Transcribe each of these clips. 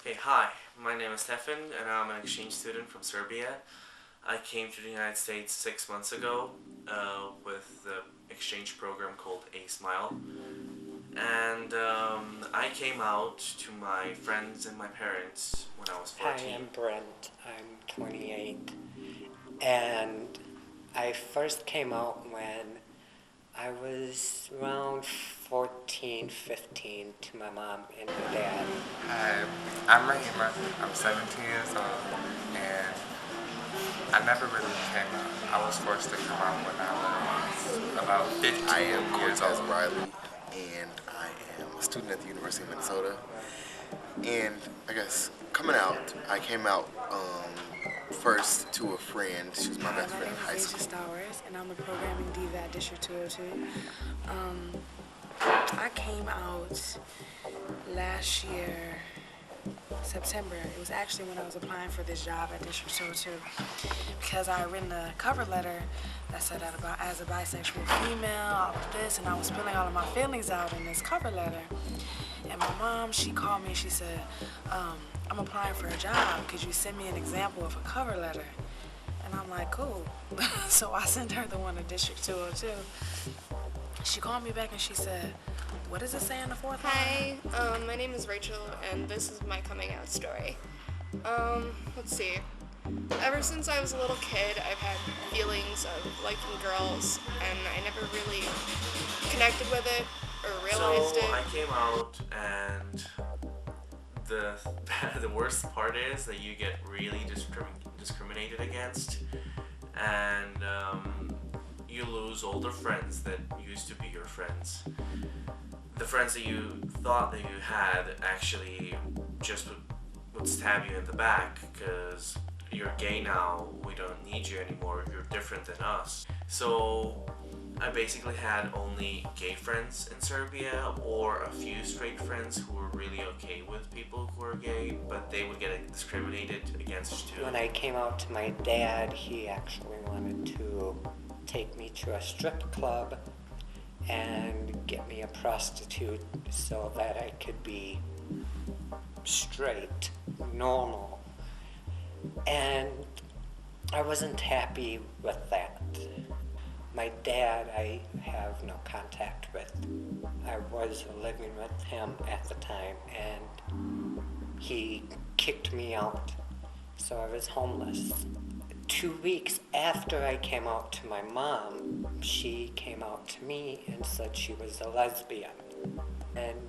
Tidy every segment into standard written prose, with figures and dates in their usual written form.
Okay, hi, my name is Stefan and I'm an exchange student from Serbia. I came to the United States 6 months ago with the exchange program called A Smile. And I came out to my friends and my parents when I was Hi, 14. I'm Brent. I'm 28. And I first came out when I was around 14, 15 to my mom and my dad. Hi, I'm Mahima. I'm 17 years old, and I never really came out. I was forced to come out when I was about I am 15 years Cortez old. Riley, and I am a student at the University of Minnesota. And I guess coming out, I came out first to a friend. She was my Hi, best my friend name in is high Asia school. Stowers, and I'm the programming diva at District 202. I came out last year, September. It was actually when I was applying for this job at District 202 because I had written a cover letter that said that about as a bisexual female, all of this, and I was spilling all of my feelings out in this cover letter. And my mom, she called me and she said, I'm applying for a job. Could you send me an example of a cover letter? And I'm like, cool. So I sent her the one at District 202. She called me back and she said, what does it say in the fourth line? Hi, my name is Rachel, and this is my coming out story. Let's see. Ever since I was a little kid, I've had feelings of liking girls, and I never really connected with it or realized So it. I came out and the the worst part is that you get really discriminated against, and you lose older friends that used to be your friends. The friends that you thought that you had actually just would stab you in the back because you're gay now, we don't need you anymore, you're different than us. So I basically had only gay friends in Serbia or a few straight friends who were really okay with people who are gay, but they would get discriminated against too. When I came out to my dad, he actually wanted to take me to a strip club and get me a prostitute so that I could be straight, normal. And I wasn't happy with that. My dad, I have no contact with. I was living with him at the time, and he kicked me out, so I was homeless. 2 weeks after I came out to my mom, she came out to me and said she was a lesbian. And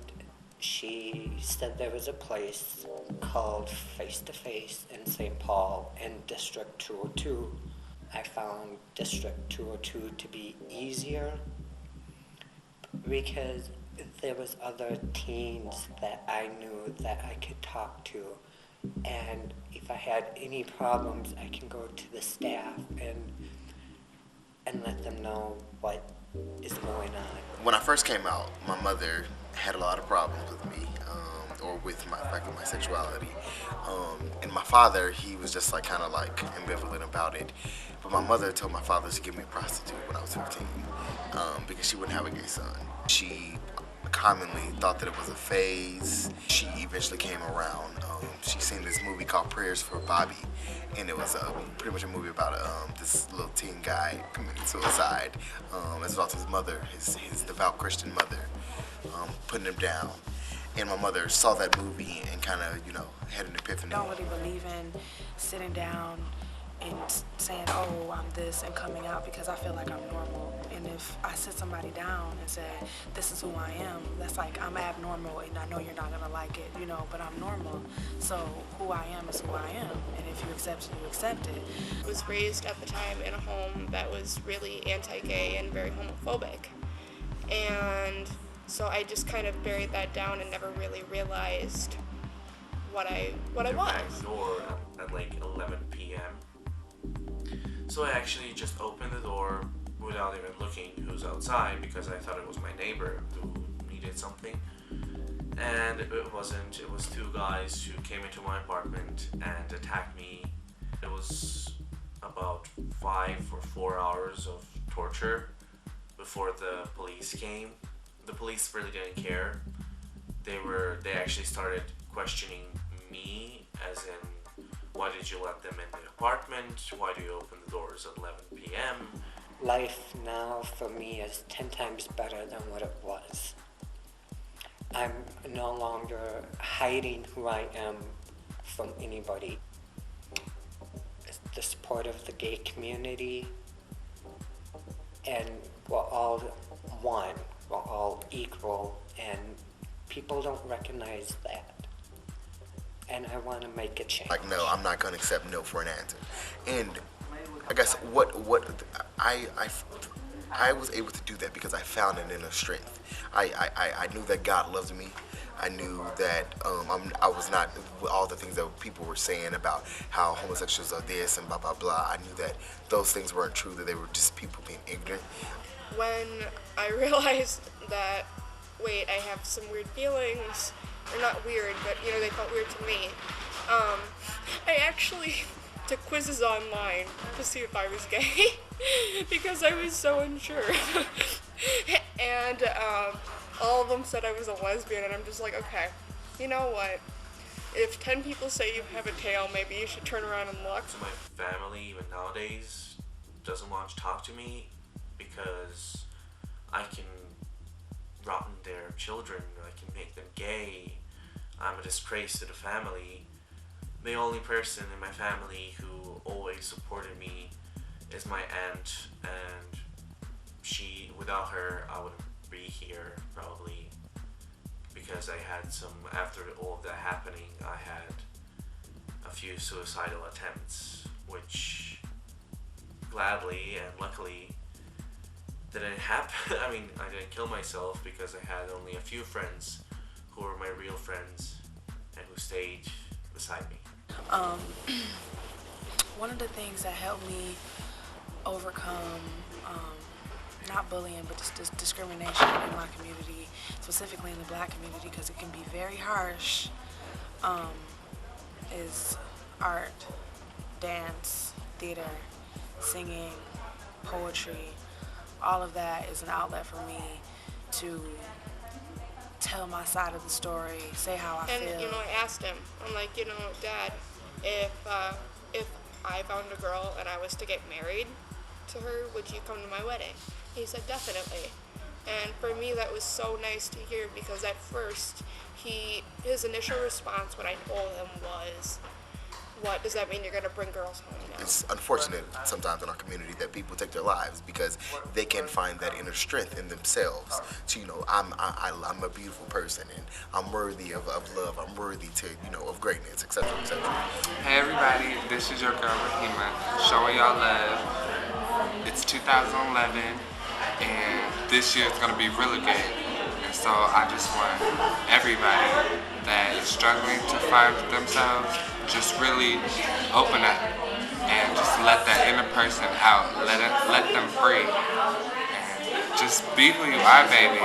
she said there was a place called Face to Face in St. Paul in District 202. I found District 202 to be easier because there was other teens that I knew that I could talk to, and if I had any problems, I can go to the staff and let them know what is going on. When I first came out, my mother had a lot of problems with me, or with my sexuality. And my father, he was just like kind of like ambivalent about it. But my mother told my father to give me a prostitute when I was 15, because she wouldn't have a gay son. She commonly thought that it was a phase. She eventually came around. She seen this movie called Prayers for Bobby, and it was pretty much a movie about this little teen guy committing suicide, as well as his mother, his devout Christian mother, putting him down. And my mother saw that movie and kind of, had an epiphany. I don't really believe in sitting down and saying, oh, I'm this and coming out because I feel like I'm normal. And if I sit somebody down and say, this is who I am, that's like I'm abnormal and I know you're not going to like it, but I'm normal. So who I am is who I am. And if you accept it, you accept it. I was raised at the time in a home that was really anti-gay and very homophobic. And so I just kind of buried that down and never really realized what I They rang was. the door at like 11 p.m. So I actually just opened the door without even looking who's outside because I thought it was my neighbor who needed something. And it wasn't. It was two guys who came into my apartment and attacked me. It was about 5 or 4 hours of torture before the police came. The police really didn't care. They actually started questioning me, as in, why did you let them in the apartment? Why do you open the doors at 11 p.m.? Life now for me is 10 times better than what it was. I'm no longer hiding who I am from anybody. The support of the gay community, and we're all one, we're all equal, and people don't recognize that. And I want to make a change. Like, no, I'm not going to accept no for an answer. And I guess I was able to do that because I found an inner strength. I knew that God loves me. I knew that I was not all the things that people were saying about how homosexuals are this and blah, blah, blah. I knew that those things weren't true, that they were just people being ignorant. When I realized that, wait, I have some weird feelings, or not weird, but they felt weird to me, I actually took quizzes online to see if I was gay because I was so unsure. And all of them said I was a lesbian, and I'm just like, okay, you know what? If 10 people say you have a tail, maybe you should turn around and look. So my family, even nowadays, doesn't want to talk to me because I can rotten their children, I can make them gay, I'm a disgrace to the family. The only person in my family who always supported me is my aunt, and without her, I wouldn't be here probably, because I had after all of that happening, I had a few suicidal attempts, which gladly and luckily didn't happen. I mean, I didn't kill myself because I had only a few friends who were my real friends and who stayed beside me. One of the things that helped me overcome not bullying, but just discrimination in my community, specifically in the Black community, because it can be very harsh, is art, dance, theater, singing, poetry. All of that is an outlet for me to tell my side of the story, say how I feel. And I asked him, I'm like, Dad, if I found a girl and I was to get married to her, would you come to my wedding? He said, definitely. And for me, that was so nice to hear, because at first, his initial response when I told him was, what, does that mean you're going to bring girls home now? It's unfortunate sometimes in our community that people take their lives because they can find that inner strength in themselves to, I'm a beautiful person and I'm worthy of love, I'm worthy to, of greatness, etc., etc. Hey everybody, this is your girl Rahima, showing y'all love. It's 2011 and this year is going to be really good. And so I just want everybody that is struggling to find themselves, just really open up and just let that inner person out. Let them free. And just be who you are, baby.